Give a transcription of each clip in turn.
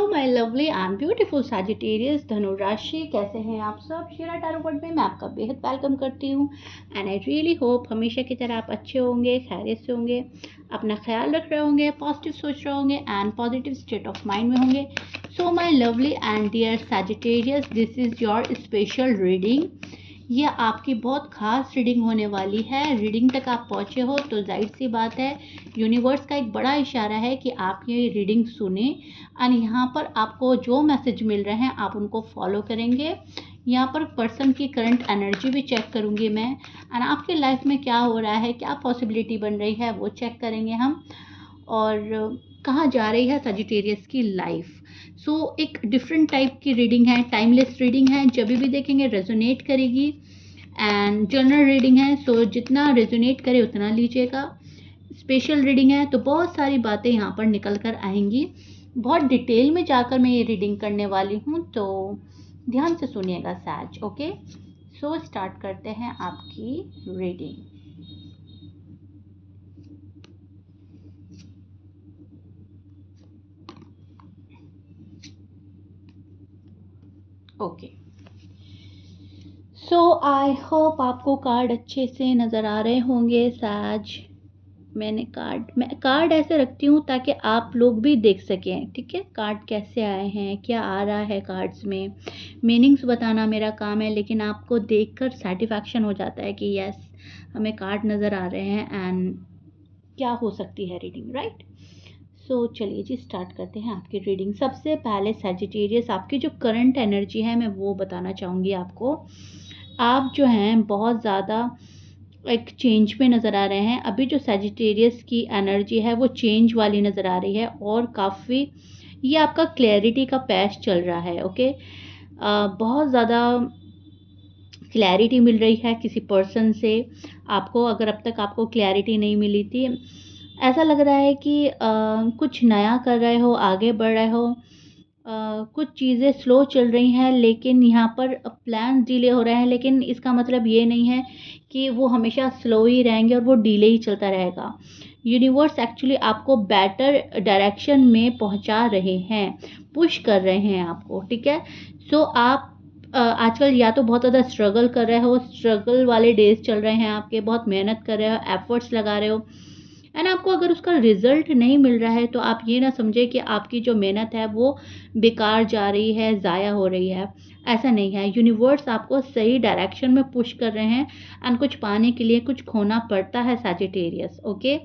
Hello my lovely and beautiful Sagittarius धनु राशि, कैसे हैं आप सब। शेरा टैरो कार्ड में मैं आपका बेहद वेलकम करती हूँ एंड आई रियली होप हमेशा की तरह आप अच्छे होंगे, खैरियत से होंगे, अपना ख्याल रख रहे होंगे, पॉजिटिव सोच रहे होंगे and positive state of mind में होंगे। So my lovely and dear Sagittarius, this is your special reading. ये आपकी बहुत खास रीडिंग होने वाली है। रीडिंग तक आप पहुँचे हो तो जाहिर सी बात है यूनिवर्स का एक बड़ा इशारा है कि आप ये रीडिंग सुने एंड यहाँ पर आपको जो मैसेज मिल रहे हैं आप उनको फॉलो करेंगे। यहाँ पर पर्सन की करंट एनर्जी भी चेक करूँगी मैं एंड आपके लाइफ में क्या हो रहा है, क्या पॉसिबिलिटी बन रही है वो चेक करेंगे हम, और कहाँ जा रही है सजिटेरियस की लाइफ। सो एक डिफरेंट टाइप की रीडिंग है, टाइमलेस रीडिंग है, जब भी देखेंगे रेजोनेट करेगी एंड जनरल रीडिंग है। सो जितना रेजोनेट करे उतना लीजिएगा। स्पेशल रीडिंग है तो बहुत सारी बातें यहाँ पर निकल कर आएंगी। बहुत डिटेल में जाकर मैं ये रीडिंग करने वाली हूँ, तो ध्यान से सुनिएगा सैज। ओके, सो स्टार्ट करते हैं आपकी reading. Okay, so I hope आपको कार्ड अच्छे से नज़र आ रहे होंगे सैज। मैं कार्ड ऐसे रखती हूँ ताकि आप लोग भी देख सकें, ठीक है। कार्ड कैसे आए हैं, क्या आ रहा है कार्ड्स में, मीनिंग्स बताना मेरा काम है, लेकिन आपको देखकर सेटिस्फैक्शन हो जाता है कि यस हमें कार्ड नज़र आ रहे हैं एंड क्या हो सकती है रीडिंग, राइट। सो चलिए जी स्टार्ट करते हैं आपकी रीडिंग। सबसे पहले सैजिटेरियस, आपकी जो करंट एनर्जी है मैं वो बताना चाहूँगी आपको। आप जो हैं बहुत ज़्यादा एक चेंज में नज़र आ रहे हैं। अभी जो सैजिटेरियस की एनर्जी है वो चेंज वाली नज़र आ रही है और काफ़ी ये आपका क्लैरिटी का पैच चल रहा है। ओके, बहुत ज़्यादा क्लैरिटी मिल रही है किसी पर्सन से आपको। अगर अब तक आपको क्लैरिटी नहीं मिली थी, ऐसा लग रहा है कि कुछ नया कर रहे हो, आगे बढ़ रहे हो, कुछ चीज़ें स्लो चल रही हैं, लेकिन यहाँ पर प्लान डिले हो रहे हैं। लेकिन इसका मतलब ये नहीं है कि वो हमेशा स्लो ही रहेंगे और वो डिले ही चलता रहेगा। यूनिवर्स एक्चुअली आपको बेटर डायरेक्शन में पहुँचा रहे हैं, पुश कर रहे हैं आपको, ठीक है। सो आप आजकल या तो बहुत ज़्यादा स्ट्रगल कर रहे हो, स्ट्रगल वाले डेज चल रहे हैं आपके, बहुत मेहनत कर रहे हो, एफर्ट्स लगा रहे हो एंड आपको अगर उसका रिजल्ट नहीं मिल रहा है तो आप ये ना समझे कि आपकी जो मेहनत है वो बेकार जा रही है, ज़ाया हो रही है। ऐसा नहीं है, यूनिवर्स आपको सही डायरेक्शन में पुश कर रहे हैं एंड कुछ पाने के लिए कुछ खोना पड़ता है सैजिटेरियस। ओके,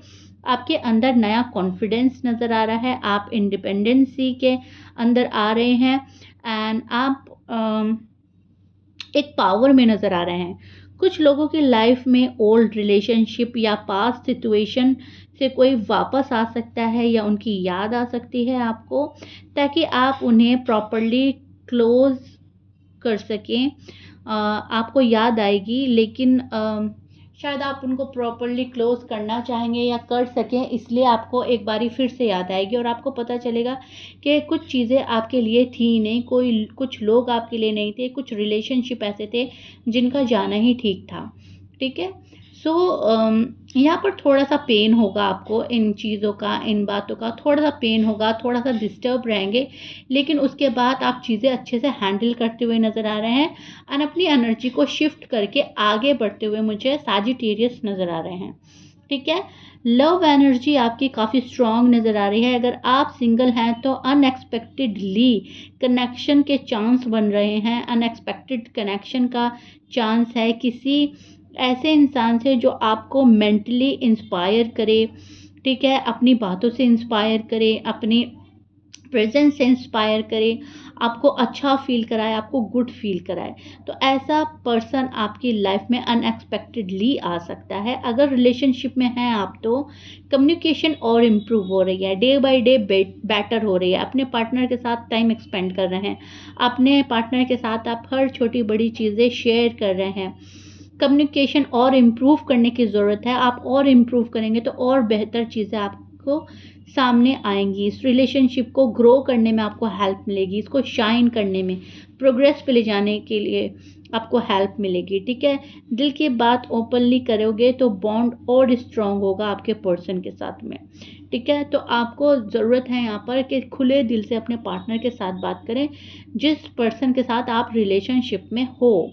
आपके अंदर नया कॉन्फिडेंस नज़र आ रहा है, आप इंडिपेंडेंसी के अंदर आ रहे हैं एंड आप एक पावर में नज़र आ रहे हैं। कुछ लोगों की लाइफ में ओल्ड रिलेशनशिप या पास्ट सिचुएशन से कोई वापस आ सकता है या उनकी याद आ सकती है आपको, ताकि आप उन्हें प्रॉपरली क्लोज कर सकें। आपको याद आएगी, लेकिन शायद आप उनको प्रॉपरली क्लोज करना चाहेंगे या कर सकें, इसलिए आपको एक बारी फिर से याद आएगी और आपको पता चलेगा कि कुछ चीज़ें आपके लिए थी नहीं, कुछ लोग आपके लिए नहीं थे, कुछ रिलेशनशिप ऐसे थे जिनका जाना ही ठीक था, ठीक है। सो यहाँ पर थोड़ा सा पेन होगा आपको, इन चीज़ों का, इन बातों का थोड़ा सा पेन होगा, थोड़ा सा डिस्टर्ब रहेंगे, लेकिन उसके बाद आप चीज़ें अच्छे से हैंडल करते हुए नज़र आ रहे हैं और अपनी एनर्जी को शिफ्ट करके आगे बढ़ते हुए मुझे सैजिटेरियस नज़र आ रहे हैं, ठीक है। लव एनर्जी आपकी काफ़ी स्ट्रॉन्ग नज़र आ रही है। अगर आप सिंगल हैं तो अनएक्सपेक्टेडली कनेक्शन के चांस बन रहे हैं, अनएक्सपेक्टेड कनेक्शन का चांस है किसी ऐसे इंसान से जो आपको मेंटली इंस्पायर करे, ठीक है, अपनी बातों से इंस्पायर करे, अपनी प्रेजेंस से इंस्पायर करे, आपको अच्छा फील कराए, आपको गुड फील कराए। तो ऐसा पर्सन आपकी लाइफ में अनएक्सपेक्टेडली आ सकता है। अगर रिलेशनशिप में हैं आप तो कम्युनिकेशन और इम्प्रूव हो रही है, डे बाय डे बेटर हो रही है। अपने पार्टनर के साथ टाइम एक्सपेंड कर रहे हैं, अपने पार्टनर के साथ आप हर छोटी बड़ी चीज़ें शेयर कर रहे हैं। कम्युनिकेशन और इम्प्रूव करने की ज़रूरत है। आप और इम्प्रूव करेंगे तो और बेहतर चीज़ें आपको सामने आएंगी। इस रिलेशनशिप को ग्रो करने में आपको हेल्प मिलेगी, इसको शाइन करने में, प्रोग्रेस पे ले जाने के लिए आपको हेल्प मिलेगी, ठीक है। दिल की बात ओपनली करोगे तो बॉन्ड और स्ट्रॉन्ग होगा आपके पर्सन के साथ में, ठीक है? तो आपको ज़रूरत है यहाँ पर कि खुले दिल से अपने पार्टनर के साथ बात करें, जिस पर्सन के साथ आप रिलेशनशिप में हो।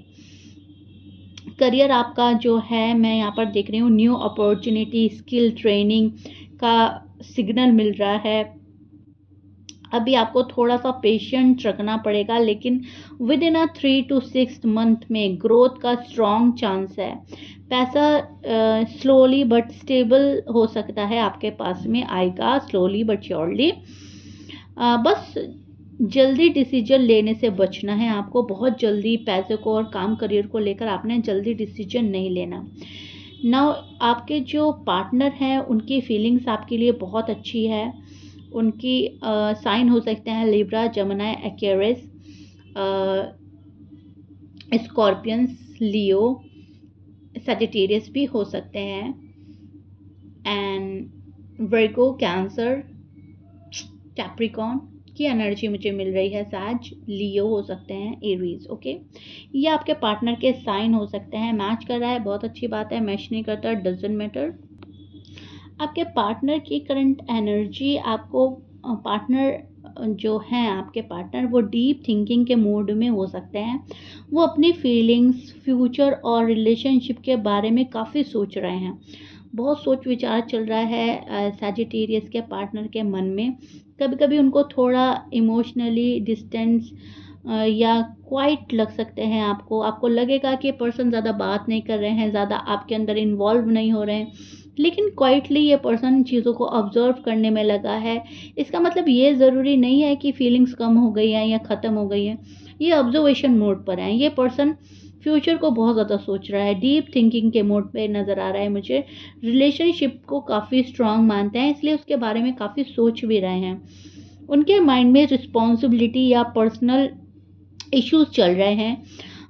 करियर आपका जो है, मैं यहाँ पर देख रही हूँ न्यू अपॉर्च्युनिटी, स्किल ट्रेनिंग का सिग्नल मिल रहा है। अभी आपको थोड़ा-सा पेशेंट रखना पड़ेगा, लेकिन विद इन 3 टू 6 मंथ में ग्रोथ का स्ट्रॉन्ग चांस है। पैसा स्लोली बट स्टेबल हो सकता है, आपके पास में आएगा स्लोली बट श्योरली। बस जल्दी डिसीजन लेने से बचना है आपको। बहुत जल्दी पैसे को और काम करियर को लेकर आपने जल्दी डिसीजन नहीं लेना। नाउ आपके जो पार्टनर हैं उनकी फीलिंग्स आपके लिए बहुत अच्छी है। उनकी साइन हो सकते हैं लिब्रा, जेमिनी, एक्वेरियस, स्कॉर्पियंस, लियो, सजिटेरियस भी हो सकते हैं, एंड वर्गो, कैंसर, कैप्रिकॉर्न की एनर्जी मुझे मिल रही है। साज, लियो हो सकते हैं, एरीज। ओके, ये आपके पार्टनर के साइन हो सकते हैं। मैच कर रहा है, बहुत अच्छी बात है। मैच नहीं करता, डजंट मैटर। आपके पार्टनर की करंट एनर्जी, आपको पार्टनर जो हैं आपके पार्टनर, वो डीप थिंकिंग के मूड में हो सकते हैं। वो अपनी फीलिंग्स, फ्यूचर और रिलेशनशिप के बारे में काफ़ी सोच रहे हैं। बहुत सोच विचार चल रहा है सैजिटेरियस के पार्टनर के मन में। कभी कभी उनको थोड़ा इमोशनली डिस्टेंस या क्वाइट लग सकते हैं। आपको लगेगा कि पर्सन ज़्यादा बात नहीं कर रहे हैं, ज़्यादा आपके अंदर इन्वॉल्व नहीं हो रहे हैं, लेकिन क्वाइटली ये पर्सन चीज़ों को ऑब्जर्व करने में लगा है। इसका मतलब ये ज़रूरी नहीं है कि फीलिंग्स कम हो गई हैं या ख़त्म हो गई हैं। ये ऑब्जर्वेशन मोड पर है। ये पर्सन फ्यूचर को बहुत ज़्यादा सोच रहा है, डीप थिंकिंग के मोड पे नज़र आ रहा है मुझे। रिलेशनशिप को काफ़ी स्ट्रांग मानते हैं, इसलिए उसके बारे में काफ़ी सोच भी रहे हैं। उनके माइंड में रिस्पॉन्सिबिलिटी या पर्सनल इश्यूज चल रहे हैं।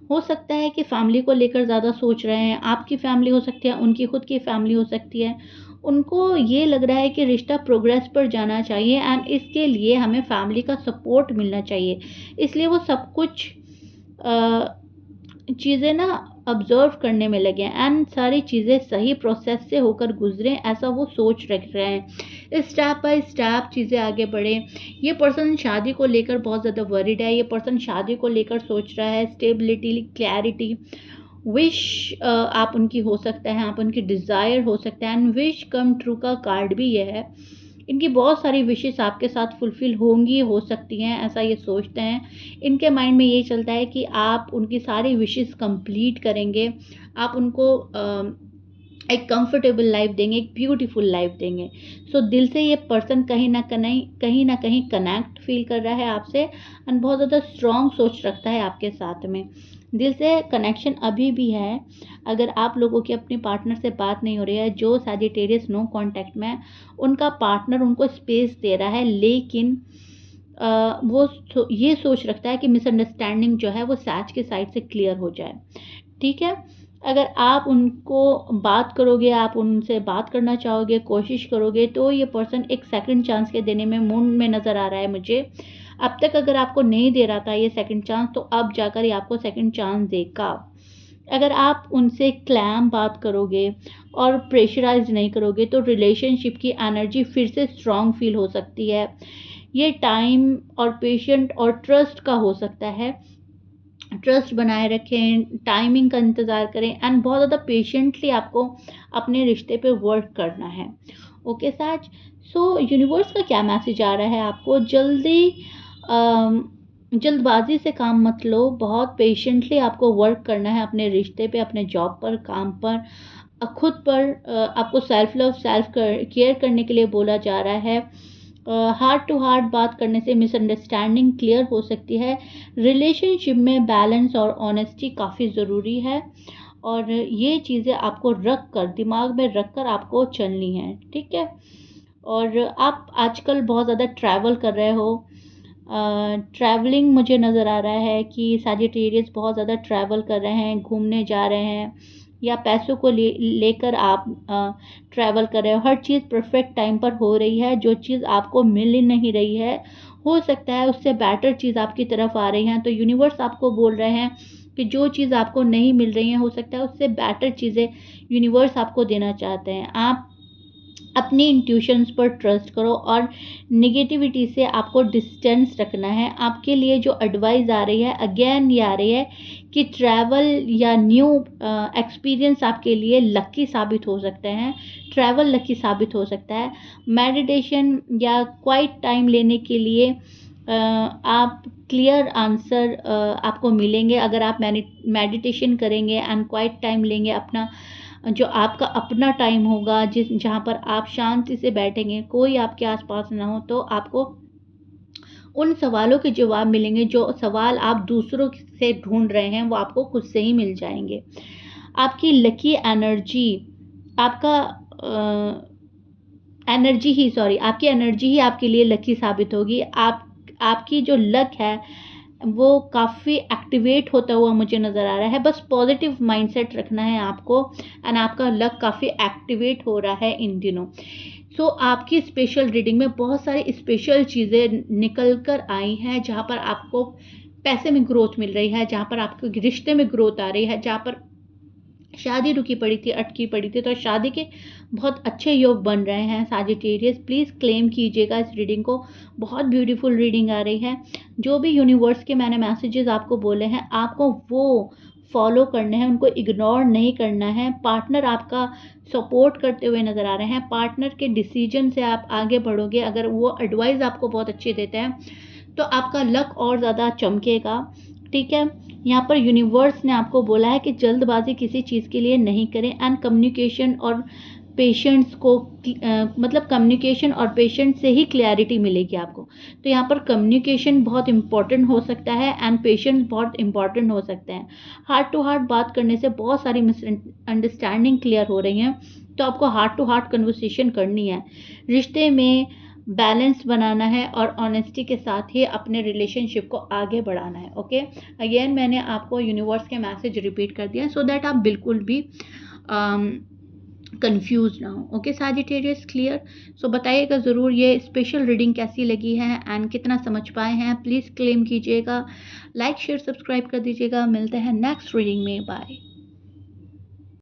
हो सकता है कि फैमिली को लेकर ज़्यादा सोच रहे हैं। आपकी फैमिली हो सकती है, उनकी खुद की फैमिली हो सकती है। उनको ये लग रहा है कि रिश्ता प्रोग्रेस पर जाना चाहिए, एंड इसके लिए हमें फैमिली का सपोर्ट मिलना चाहिए। इसलिए वो सब कुछ चीज़ें ना ऑब्जर्व करने में लगे हैं, एंड सारी चीज़ें सही प्रोसेस से होकर गुजरें, ऐसा वो सोच रख रहे हैं। स्टेप बाय स्टेप चीज़ें आगे बढ़े। ये पर्सन शादी को लेकर बहुत ज़्यादा वरीड है। ये पर्सन शादी को लेकर सोच रहा है। स्टेबिलिटी, क्लैरिटी, विश आप उनकी हो सकता है, आप उनकी डिज़ायर हो सकता है, एंड विश कम ट्रू का कार्ड भी ये है। इनकी बहुत सारी विशेस आपके साथ फुलफ़िल होंगी, हो सकती हैं, ऐसा ये सोचते हैं। इनके माइंड में ये चलता है कि आप उनकी सारी विशेस कंप्लीट करेंगे। आप उनको एक कंफर्टेबल लाइफ देंगे, एक ब्यूटीफुल लाइफ देंगे। सो दिल से ये पर्सन कहीं ना कहीं कनेक्ट फील कर रहा है आपसे, एंड बहुत ज़्यादा स्ट्रॉन्ग सोच रखता है आपके साथ में। दिल से कनेक्शन अभी भी है। अगर आप लोगों की अपने पार्टनर से बात नहीं हो रही है, जो सैजिटेरियस नो कांटेक्ट में है, उनका पार्टनर उनको स्पेस दे रहा है, लेकिन वो ये सोच रखता है कि मिसअंडरस्टैंडिंग जो है वो सैज के साइड से क्लियर हो जाए। ठीक है, अगर आप उनको बात करोगे, आप उनसे बात करना चाहोगे, कोशिश करोगे, तो ये पर्सन एक सेकंड चांस के देने में मूड में नज़र आ रहा है मुझे। अब तक अगर आपको नहीं दे रहा था ये सेकंड चांस, तो अब जाकर ये आपको सेकंड चांस देगा। अगर आप उनसे क्लैम बात करोगे और प्रेशराइज नहीं करोगे, तो रिलेशनशिप की एनर्जी फिर से स्ट्रॉन्ग फील हो सकती है। ये टाइम और पेशेंट और ट्रस्ट का हो सकता है। ट्रस्ट बनाए रखें, टाइमिंग का इंतज़ार करें, एंड बहुत ज़्यादा पेशेंटली आपको अपने रिश्ते पे वर्क करना है। ओके साज, सो यूनिवर्स का क्या मैसेज आ रहा है आपको? जल्दबाजी से काम मत लो। बहुत पेशेंटली आपको वर्क करना है अपने रिश्ते पे, अपने जॉब पर, काम पर, खुद पर। आपको सेल्फ लव, सेल्फ केयर करने के लिए बोला जा रहा है। हार्ट टू हार्ट बात करने से मिसअंडरस्टैंडिंग क्लियर हो सकती है। रिलेशनशिप में बैलेंस और ऑनेस्टी काफ़ी ज़रूरी है, और ये चीज़ें आपको रख कर, दिमाग में रख कर आपको चलनी है। ठीक है, और आप आजकल बहुत ज़्यादा ट्रैवल कर रहे हो। ट्रैवलिंग मुझे नज़र आ रहा है कि सैजिटेरियस बहुत ज़्यादा ट्रैवल कर रहे हैं, घूमने जा रहे हैं, या पैसों को लेकर आप ट्रैवल कर रहे हो। हर चीज़ परफेक्ट टाइम पर हो रही है। जो चीज़ आपको मिल ही नहीं रही है, हो सकता है उससे बेटर चीज़ आपकी तरफ आ रही है। तो यूनिवर्स आपको बोल रहे हैं कि जो चीज़ आपको नहीं मिल रही है, हो सकता है उससे बेटर चीज़ें यूनिवर्स आपको देना चाहते हैं। आप अपनी इंट्यूशंस पर ट्रस्ट करो और नेगेटिविटी से आपको डिस्टेंस रखना है। आपके लिए जो एडवाइस आ रही है, अगेन ये आ रही है कि ट्रैवल या न्यू एक्सपीरियंस आपके लिए लकी साबित हो सकते हैं। ट्रैवल लकी साबित हो सकता है। मेडिटेशन या क्वाइट टाइम लेने के लिए आप क्लियर आंसर आपको मिलेंगे अगर आप मेडिटेशन करेंगे एंड क्वाइट टाइम लेंगे। अपना जो आपका अपना टाइम होगा, जिस जहाँ पर आप शांति से बैठेंगे, कोई आपके आसपास ना हो, तो आपको उन सवालों के जवाब मिलेंगे। जो सवाल आप दूसरों से ढूंढ रहे हैं वो आपको खुद से ही मिल जाएंगे। आपकी लकी एनर्जी, आपका आपकी एनर्जी ही आपके लिए लकी साबित होगी। आपकी जो लक है वो काफ़ी एक्टिवेट होता हुआ मुझे नज़र आ रहा है। बस पॉजिटिव माइंडसेट रखना है आपको एंड आपका लक काफ़ी एक्टिवेट हो रहा है इन दिनों। सो आपकी स्पेशल रीडिंग में बहुत सारी स्पेशल चीज़ें निकल कर आई हैं, जहाँ पर आपको पैसे में ग्रोथ मिल रही है, जहाँ पर आपके रिश्ते में ग्रोथ आ रही है, जहाँ पर शादी रुकी पड़ी थी, अटकी पड़ी थी, तो शादी के बहुत अच्छे योग बन रहे हैं। सजिटेरियस प्लीज़ क्लेम कीजिएगा इस रीडिंग को। बहुत ब्यूटीफुल रीडिंग आ रही है। जो भी यूनिवर्स के मैंने मैसेजेस आपको बोले हैं, आपको वो फॉलो करने हैं, उनको इग्नोर नहीं करना है। पार्टनर आपका सपोर्ट करते हुए नज़र आ रहे हैं। पार्टनर के डिसीजन से आप आगे बढ़ोगे। अगर वो एडवाइस आपको बहुत अच्छी देते हैं तो आपका लक और ज़्यादा चमकेगा। ठीक है, यहाँ पर यूनिवर्स ने आपको बोला है कि जल्दबाजी किसी चीज़ के लिए नहीं करें एंड कम्युनिकेशन और पेशेंट्स को मतलब कम्युनिकेशन और पेशेंट से ही क्लैरिटी मिलेगी आपको। तो यहाँ पर कम्युनिकेशन बहुत इंपॉर्टेंट हो सकता है एंड पेशेंस बहुत इंपॉर्टेंट हो सकते हैं। हार्ट टू हार्ट बात करने से बहुत सारी मिसअंडरस्टैंडिंग क्लियर हो रही हैं, तो आपको हार्ट टू हार्ट कन्वर्सेशन करनी है। रिश्ते में बैलेंस बनाना है और ऑनेस्टी के साथ ही अपने रिलेशनशिप को आगे बढ़ाना है। ओके, अगेन मैंने आपको यूनिवर्स के मैसेज रिपीट कर दिया सो दैट आप बिल्कुल भी कंफ्यूज ना हो। Okay Sagittarius, clear? सो बताइएगा ज़रूर ये स्पेशल रीडिंग कैसी लगी है एंड कितना समझ पाए हैं। प्लीज़ क्लेम कीजिएगा, लाइक शेयर सब्सक्राइब कर दीजिएगा। मिलते हैं नेक्स्ट रीडिंग में। बाय।